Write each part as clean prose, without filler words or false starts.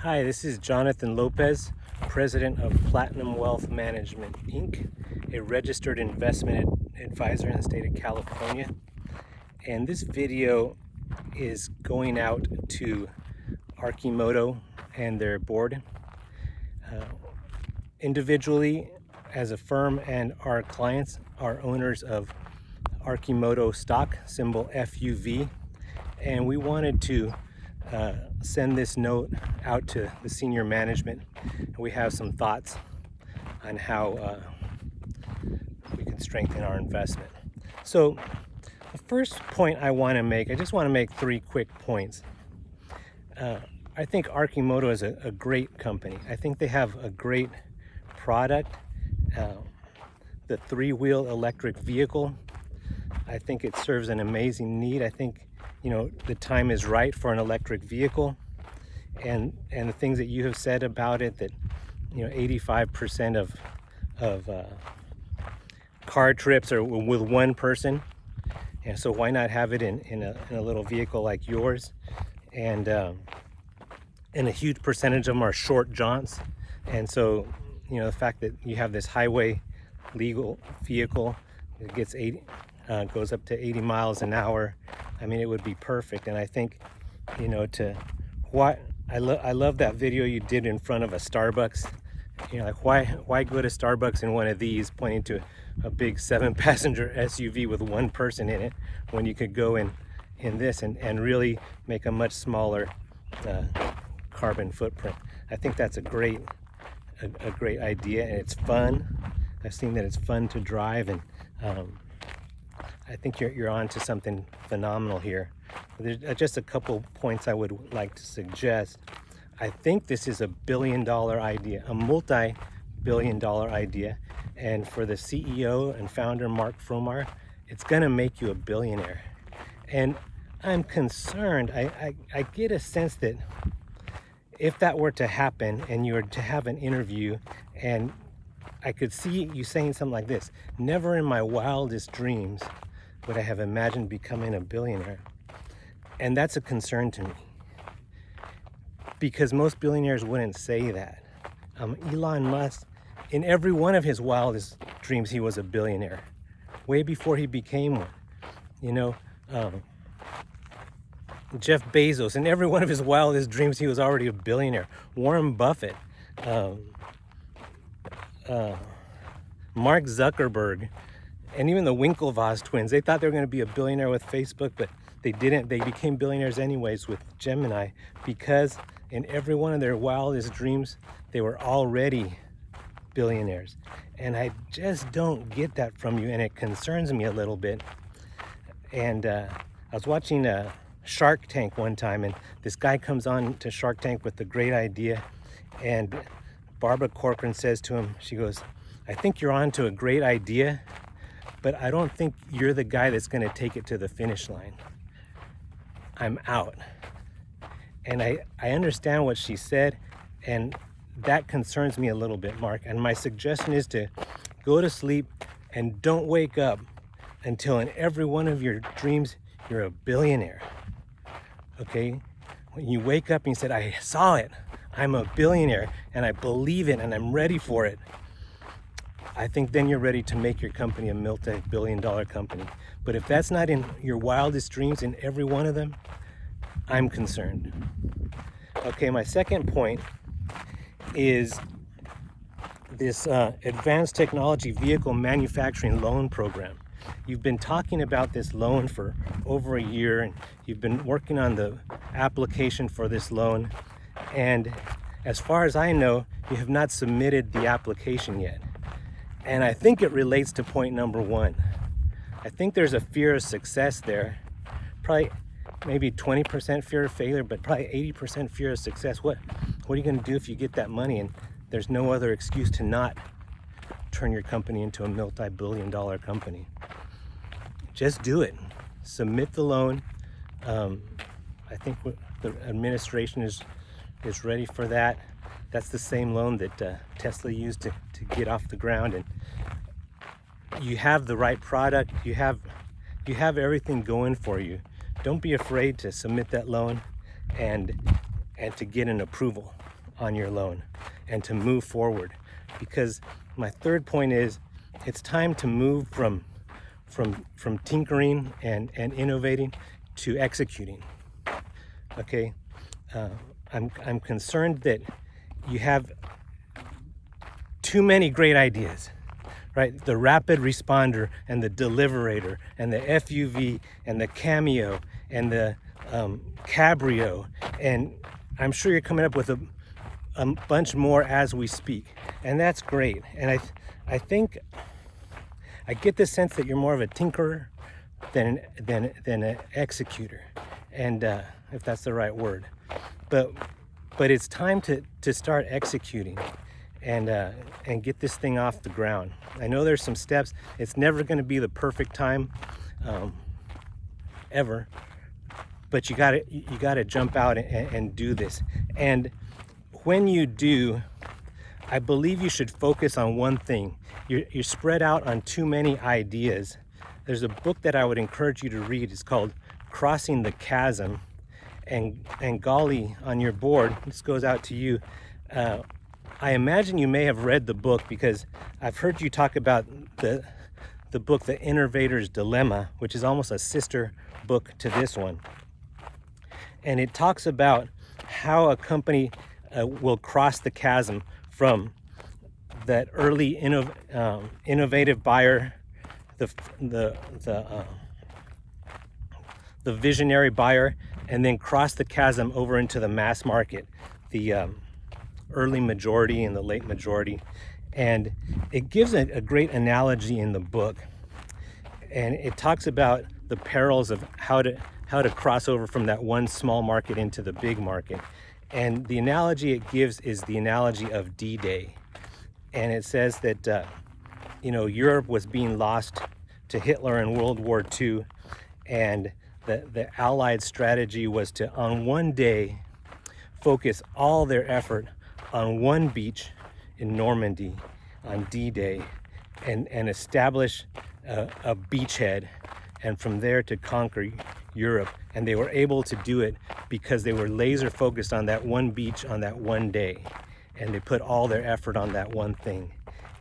Hi, this is Jonathan Lopez, President of Platinum Wealth Management, Inc., a registered investment advisor in the state of California. And this video is going out to Arcimoto and their board. Individually, as a firm, and our clients are owners of Arcimoto stock, symbol FUV. And we wanted to send this note out to the senior management. We have some thoughts on how we can strengthen our investment. So the first point I just want to make three quick points. I think Arcimoto is a great company. I think they have a great product. The three-wheel electric vehicle, I think it serves an amazing need. I think the time is right for an electric vehicle, and the things that you have said about it, that 85% of car trips are with one person, and so why not have it in a little vehicle like yours? And a huge percentage of them are short jaunts, and so the fact that you have this highway legal vehicle, it gets goes up to 80 miles an hour. I mean, it would be perfect. And I think, I love that video you did in front of a Starbucks. Why go to Starbucks in one of these, pointing to a big 7-passenger SUV with one person in it, when you could go in this and really make a much smaller carbon footprint. I think that's a great idea, and it's fun. I've seen that it's fun to drive, and I think you're on to something phenomenal here. There's just a couple points I would like to suggest. I think this is a billion-dollar idea, a multi-billion-dollar idea, and for the CEO and founder, Mark Frohnmayer, it's gonna make you a billionaire. And I'm concerned, I get a sense that if that were to happen and you were to have an interview, and I could see you saying something like this: never in my wildest dreams would I have imagined becoming a billionaire. And that's a concern to me, because most billionaires wouldn't say that. Elon Musk, in every one of his wildest dreams, he was a billionaire, way before he became one. Jeff Bezos, in every one of his wildest dreams, he was already a billionaire. Warren Buffett, Mark Zuckerberg, and even the Winklevoss twins, they thought they were going to be a billionaire with Facebook, but they didn't. They became billionaires anyways with Gemini, because in every one of their wildest dreams, they were already billionaires. And I just don't get that from you, and it concerns me a little bit. And I was watching Shark Tank one time, and this guy comes on to Shark Tank with a great idea, and Barbara Corcoran says to him, she goes, "I think you're on to a great idea, but I don't think you're the guy that's going to take it to the finish line. I'm out." And I understand what she said, and that concerns me a little bit, Mark. And my suggestion is to go to sleep and don't wake up until in every one of your dreams you're a billionaire. Okay? When you wake up and you said, "I saw it, I'm a billionaire, and I believe it, and I'm ready for it," I think then you're ready to make your company a multi-billion-dollar company. But if that's not in your wildest dreams, in every one of them, I'm concerned. Okay, my second point is this advanced technology vehicle manufacturing loan program. You've been talking about this loan for over a year, and you've been working on the application for this loan. And as far as I know, you have not submitted the application yet. And I think it relates to point number one. I think there's a fear of success there. Probably maybe 20% fear of failure, but probably 80% fear of success. What are you going to do if you get that money and there's no other excuse to not turn your company into a multi-billion-dollar company? Just do it. Submit the loan. I think the administration is ready for that. That's the same loan that Tesla used to get off the ground, and you have the right product. You have everything going for you. Don't be afraid to submit that loan and to get an approval. on your loan and to move forward. Because my third point is, it's time to move from tinkering and innovating to executing. Okay, I'm concerned that you have too many great ideas, right? The rapid responder and the deliberator and the FUV and the cameo and the cabrio, and I'm sure you're coming up with a bunch more as we speak, and that's great. And I think I get the sense that you're more of a tinkerer than an executor, and if that's the right word. But it's time to start executing and get this thing off the ground. I know there's some steps. It's never going to be the perfect time ever, but you gotta jump out and do this. And when you do, I believe you should focus on one thing. You're spread out on too many ideas. There's a book that I would encourage you to read. It's called Crossing the Chasm. And golly, on your board, this goes out to you. I imagine you may have read the book, because I've heard you talk about the book, The Innovator's Dilemma, which is almost a sister book to this one. And it talks about how a company will cross the chasm from that early innovative buyer, the visionary buyer, and then cross the chasm over into the mass market, the early majority and the late majority. And it gives a great analogy in the book, and it talks about the perils of how to cross over from that one small market into the big market. And the analogy it gives is the analogy of D-Day. And it says that Europe was being lost to Hitler in World War II, and the Allied strategy was to, on one day, focus all their effort on one beach in Normandy on D-Day and establish a beachhead, and from there to conquer Europe. And they were able to do it because they were laser focused on that one beach on that one day, and they put all their effort on that one thing.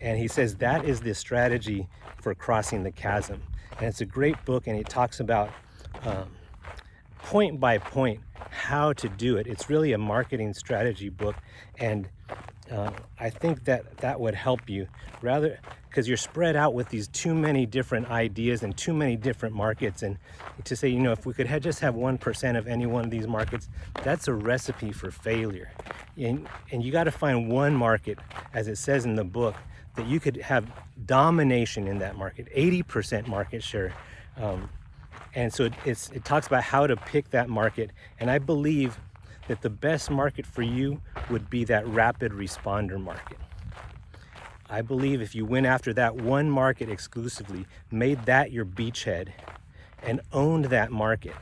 And he says that is the strategy for crossing the chasm. And it's a great book, and it talks about point by point how to do it. It's really a marketing strategy book, and I think that would help you, rather, because you're spread out with these too many different ideas and too many different markets. And to say, if we could just have 1% of any one of these markets, that's a recipe for failure. And you got to find one market, as it says in the book, that you could have domination in that market, 80% market share. And so it talks about how to pick that market. And I believe that the best market for you would be that rapid responder market. I believe if you went after that one market exclusively, made that your beachhead, and owned that market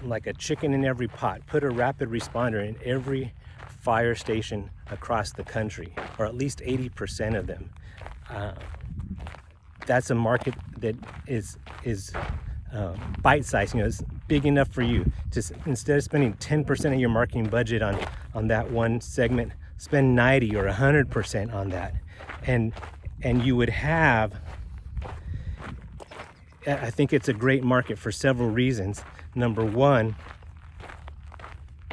like a chicken in every pot, put a rapid responder in every fire station across the country, or at least 80% of them. That's a market that is bite-sized. It's big enough for you to, instead of spending 10% of your marketing budget on that one segment, spend 90 or 100% on that, and you would have. I think it's a great market for several reasons. Number one,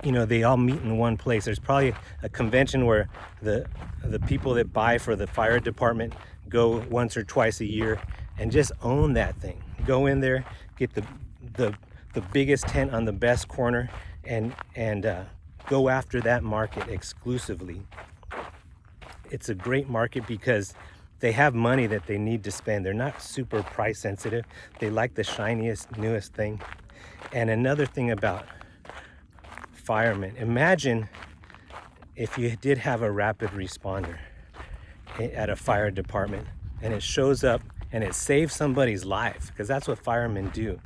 they all meet in one place. There's probably a convention where the people that buy for the fire department go once or twice a year, and just own that thing. Go in there, get the biggest tent on the best corner, and go after that market exclusively. It's a great market because they have money that they need to spend. They're not super price sensitive. They like the shiniest, newest thing. And another thing about firemen, imagine if you did have a rapid responder at a fire department, and it shows up and it saves somebody's life, because that's what firemen do.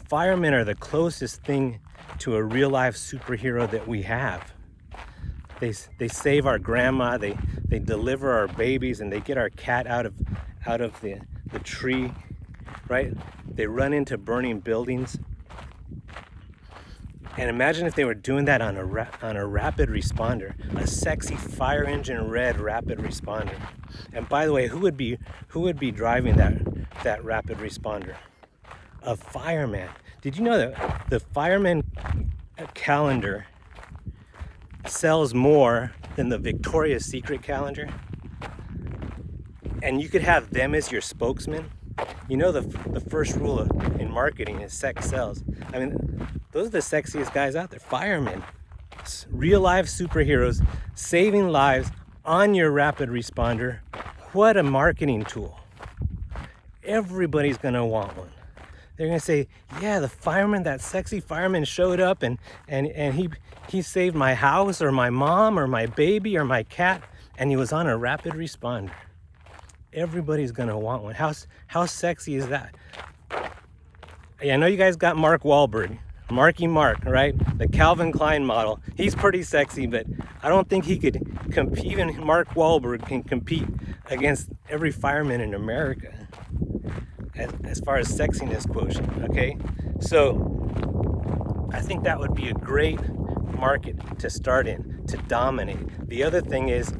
Firemen are the closest thing to a real life superhero that we have. They save our grandma, they deliver our babies, and they get our cat out of the tree, right? They run into burning buildings. And imagine if they were doing that on a rapid responder, a sexy fire engine red rapid responder. And by the way, who would be driving that rapid responder? A fireman. Did you know that the fireman calendar sells more than the Victoria's Secret calendar? And you could have them as your spokesman. You know, the first rule in marketing is sex sells. I mean, those are the sexiest guys out there. Firemen, real life superheroes, saving lives on your rapid responder. What a marketing tool. Everybody's gonna want one. They're gonna say, yeah, the fireman, that sexy fireman showed up and he saved my house or my mom or my baby or my cat, and he was on a rapid responder. Everybody's gonna want one. How sexy is that? Yeah, I know you guys got Mark Wahlberg, Marky Mark, right? The Calvin Klein model. He's pretty sexy, but I don't think he could compete. Even Mark Wahlberg can compete against every fireman in America as far as sexiness quotient, okay? So I think that would be a great market to start in, to dominate. The other thing is,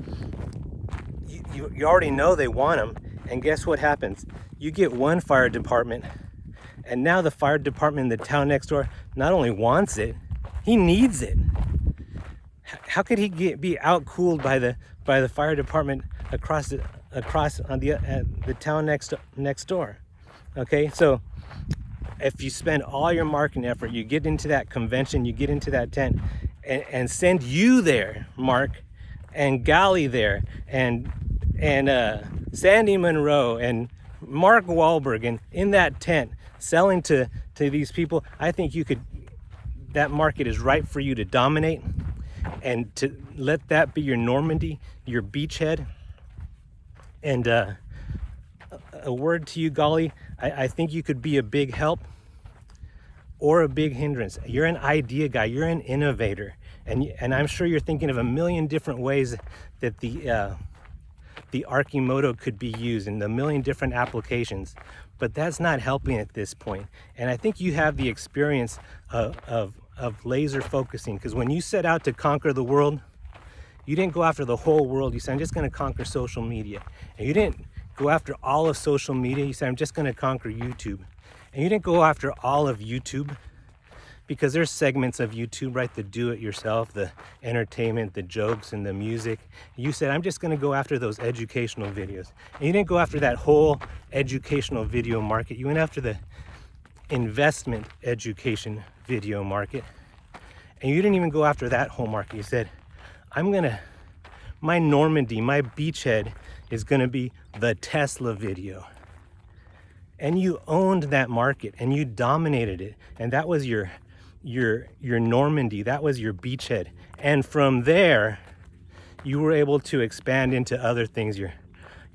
you already know they want them, and guess what happens? You get one fire department, and now the fire department in the town next door not only wants it, he needs it. How could he be outcooled by the fire department across on the town next door? Okay, so if you spend all your marketing effort, you get into that convention, you get into that tent, and send you there, Mark, and Gally there, and Sandy Monroe and Mark Wahlberg, and in that tent selling to these people, I think that market is ripe for you to dominate, and to let that be your Normandy, your beachhead. And a word to you, Golly, I think you could be a big help or a big hindrance. You're an idea guy, you're an innovator, and I'm sure you're thinking of a million different ways that the Arcimoto could be used in a million different applications, but that's not helping at this point. And I think you have the experience of laser focusing, because when you set out to conquer the world, you didn't go after the whole world. You said, I'm just going to conquer social media. And you didn't go after all of social media. You said, I'm just going to conquer YouTube. And you didn't go after all of YouTube, because there's segments of YouTube, right? The do-it-yourself, the entertainment, the jokes, and the music. You said, I'm just gonna go after those educational videos. And you didn't go after that whole educational video market. You went after the investment education video market. And you didn't even go after that whole market. You said, my Normandy, my beachhead is gonna be the Tesla video. And you owned that market and you dominated it. And that was your Normandy, that was your beachhead. And from there, you were able to expand into other things, your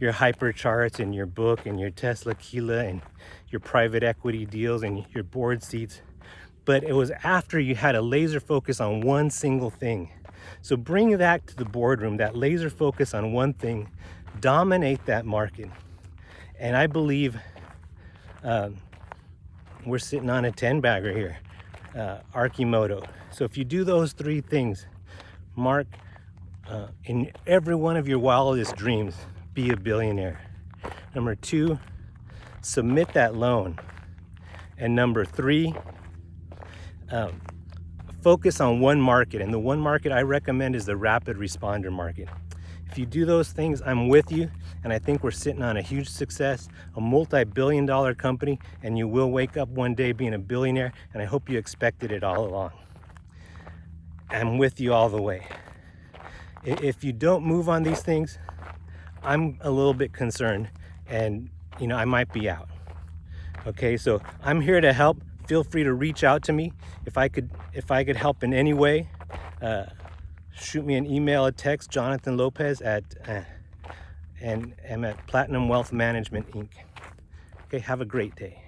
hypercharts and your book and your Tesla Kila and your private equity deals and your board seats. But it was after you had a laser focus on one single thing. So bring that to the boardroom, that laser focus on one thing, dominate that market. And I believe we're sitting on a 10-bagger here. Arcimoto. So if you do those three things, Mark, in every one of your wildest dreams, be a billionaire. Number 2, submit that loan. And number 3, focus on one market. And the one market I recommend is the rapid responder market. If you do those things, I'm with you, and I think we're sitting on a huge success, a multi-billion-dollar company, and you will wake up one day being a billionaire, and I hope you expected it all along. I'm with you all the way. If you don't move on these things, I'm a little bit concerned, and I might be out. Okay, so I'm here to help. Feel free to reach out to me if I could help in any way. Shoot me an email, a text, Jonathan Lopez and I'm at Platinum Wealth Management Inc. Okay, have a great day.